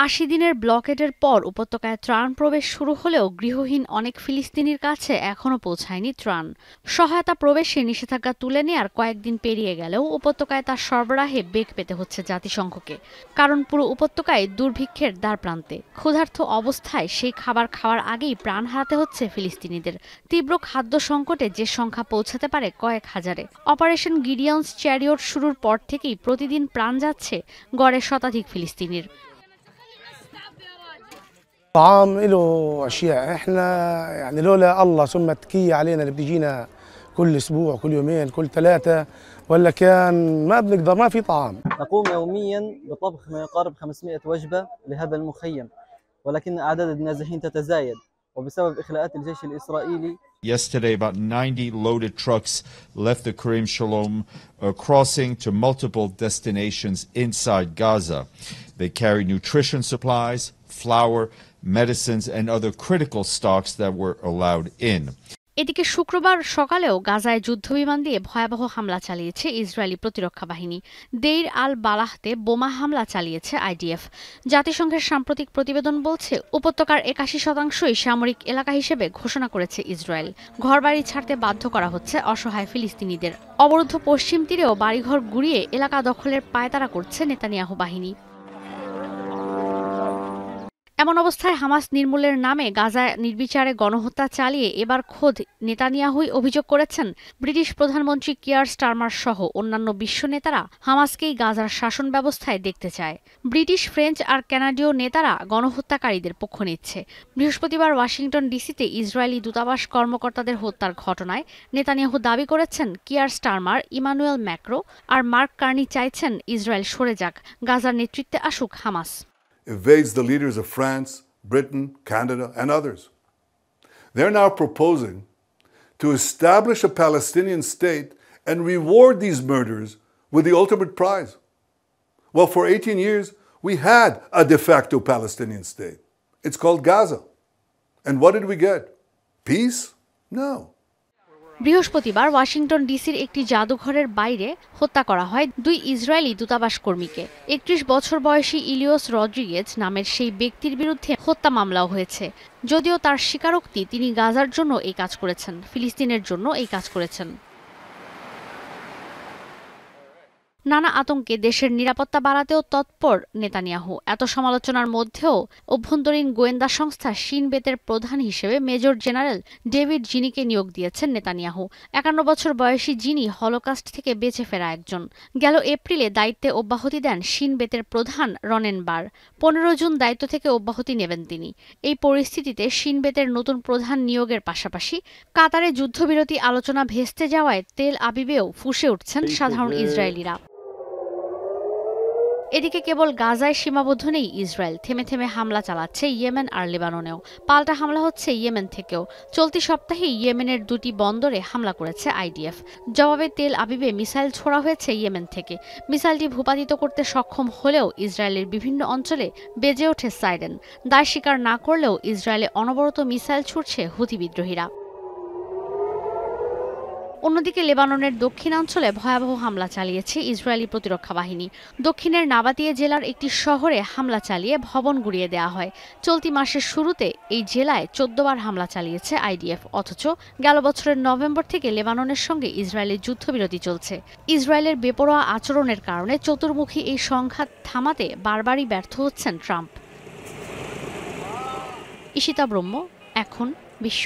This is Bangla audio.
৮০ দিনের ব্লকেডের পর উপত্যকায় ত্রাণ প্রবেশ শুরু হলেও গৃহহীন অনেক ফিলিস্তিনির কাছে এখনো পৌঁছায়নি ত্রাণ। সহায়তা প্রবেশে নিষেধাজ্ঞা তুলে নেয়ার কয়েকদিন পেরিয়ে গেলেও উপত্যকায় তার সরবরাহে বেগ পেতে হচ্ছে জাতিসংঘকে। কারণ পুরো উপত্যকায় দুর্ভিক্ষের দ্বারপ্রান্তে। ক্ষুধার্ত অবস্থায় সেই খাবার খাওয়ার আগেই প্রাণ হারাতে হচ্ছে ফিলিস্তিনিদের। তীব্র খাদ্য সংকটে যে সংখ্যা পৌঁছাতে পারে কয়েক হাজারে। অপারেশন গিডিয়নস চ্যারিয়ট শুরুর পর থেকেই প্রতিদিন প্রাণ যাচ্ছে গড়ে শতাধিক ফিলিস্তিনির। طعام له اشياء احنا يعني لولا الله ثم التكيه علينا اللي بتجينا كل اسبوع كل يومين كل ثلاثه ولا كان ما بنقدر ما في طعام. نقوم يوميا بطبخ ما يقارب 500 وجبه لهذا المخيم، ولكن اعداد النازحين تتزايد وبسبب اخلاءات الجيش الاسرائيلي. Yesterday, about 90 loaded trucks left the Karim Shalom, crossing to multiple destinations inside Gaza. They carry nutrition supplies, flour, medicines, and other critical stocks that were allowed in. এদিকে শুক্রবার সকালেও গাজায় যুদ্ধবিমান দিয়ে ভয়াবহ হামলা চালিয়েছে ইসরায়েলি প্রতিরক্ষা বাহিনী। দেইর আল বালাহতে বোমা হামলা চালিয়েছে আইডিএফ। জাতিসংঘের সাম্প্রতিক প্রতিবেদন বলছে উপত্যকার ৮১% সামরিক এলাকা হিসেবে ঘোষণা করেছে ইসরায়েল। ঘরবাড়ি ছাড়তে বাধ্য করা হচ্ছে অসহায় ফিলিস্তিনিদের। অবরুদ্ধ পশ্চিম তীরেও বাড়িঘর গুড়িয়ে এলাকা দখলের পায়তারা করছে নেতানিয়াহু বাহিনী। এমন অবস্থায় হামাস নির্মূলের নামে গাজায় নির্বিচারে গণহত্যা চালিয়ে এবার খোদ নেতানিয়াহুই অভিযোগ করেছেন ব্রিটিশ প্রধানমন্ত্রী কিয়ার স্টারমার সহ অন্যান্য বিশ্ব নেতারা হামাসকেই গাজার শাসন ব্যবস্থায় দেখতে চায়। ব্রিটিশ, ফ্রেঞ্চ আর কানাডীয় নেতারা গণহত্যাকারীদের পক্ষ নিচ্ছে। বৃহস্পতিবার ওয়াশিংটন ডিসিতে ইসরায়েলি দূতাবাস কর্মকর্তাদের হত্যার ঘটনায় নেতানিয়াহু দাবি করেছেন কিয়ার স্টারমার, ইমানুয়েল ম্যাক্রো আর মার্ক কার্নি চাইছেন ইসরায়েল সরে যাক, গাজার নেতৃত্বে আসুক Hamas. Evades the leaders of France, Britain, Canada, and others. They're now proposing to establish a Palestinian state and reward these murderers with the ultimate prize. Well, for 18 years, we had a de facto Palestinian state. It's called Gaza. And what did we get? Peace? No. বৃহস্পতিবার ওয়াশিংটন ডিসির একটি জাদুঘরের বাইরে হত্যা করা হয় 2 ইসরায়েলি দূতাবাস কর্মীকে। 31 বছর বয়সী ইলিয়স রদ্রিগেজ নামের সেই ব্যক্তির বিরুদ্ধে হত্যা মামলাও হয়েছে। যদিও তার স্বীকারোক্তি তিনি গাজার জন্য এই কাজ করেছেন, ফিলিস্তিনের জন্য এই কাজ করেছেন। নানা আতঙ্কে দেশের নিরাপত্তা বাড়াতেও তৎপর নেতানিয়াহু। এত সমালোচনার মধ্যেও অভ্যন্তরীণ গোয়েন্দা সংস্থা শিন বেতের প্রধান হিসেবে মেজর জেনারেল ডেভিড জিনিকে নিয়োগ দিয়েছেন নেতানিয়াহু। 51 বছর বয়সী জিনি হলোকাস্ট থেকে বেঁচে ফেরা একজন। গেল এপ্রিলে দায়িত্বে অব্যাহতি দেন শিন বেতের প্রধান রনেন বার। 15 জুন দায়িত্ব থেকে অব্যাহতি নেবেন তিনি। এই পরিস্থিতিতে শিন বেতের নতুন প্রধান নিয়োগের পাশাপাশি কাতারে যুদ্ধবিরতি আলোচনা ভেস্তে যাওয়ায় তেল আবিবেও ফুঁসে উঠছেন সাধারণ ইসরায়েলিরা। এদিকে কেবল গাজায় সীমাবদ্ধ নেই ইসরায়েল, থেমে থেমে হামলা চালাচ্ছে ইয়েমেন আর লেবাননেও। পাল্টা হামলা হচ্ছে ইয়েমেন থেকেও। চলতি সপ্তাহেই ইয়েমেনের 2টি বন্দরে হামলা করেছে আইডিএফ। জবাবে তেল আবিবে মিসাইল ছোড়া হয়েছে ইয়েমেন থেকে। মিসাইলটি ভূপাতিত করতে সক্ষম হলেও ইসরায়েলের বিভিন্ন অঞ্চলে বেজে ওঠে সাইরেন। দায় স্বীকার না করলেও ইসরায়েলে অনবরত মিসাইল ছুড়ছে হুথি বিদ্রোহীরা। অন্যদিকে লেবাননের দক্ষিণাঞ্চলে ভয়াবহ হামলা চালিয়েছে ইসরায়েলি প্রতিরক্ষা বাহিনী। দক্ষিণের নাবাতিয়ে জেলার একটি শহরে হামলা চালিয়ে ভবন গুঁড়িয়ে দেওয়া হয়। চলতি মাসের শুরুতে এই জেলায় 14 বার হামলা চালিয়েছে আইডিএফ। অথচ গেল বছরের নভেম্বর থেকে লেবাননের সঙ্গে ইসরায়েলের যুদ্ধবিরতি চলছে। ইসরায়েলের বেপরোয়া আচরণের কারণে চতুর্মুখী এই সংঘাত থামাতে বারবারই ব্যর্থ হচ্ছেন ট্রাম্প। ঈশিতা ব্রহ্ম, এখন বিশ্ব।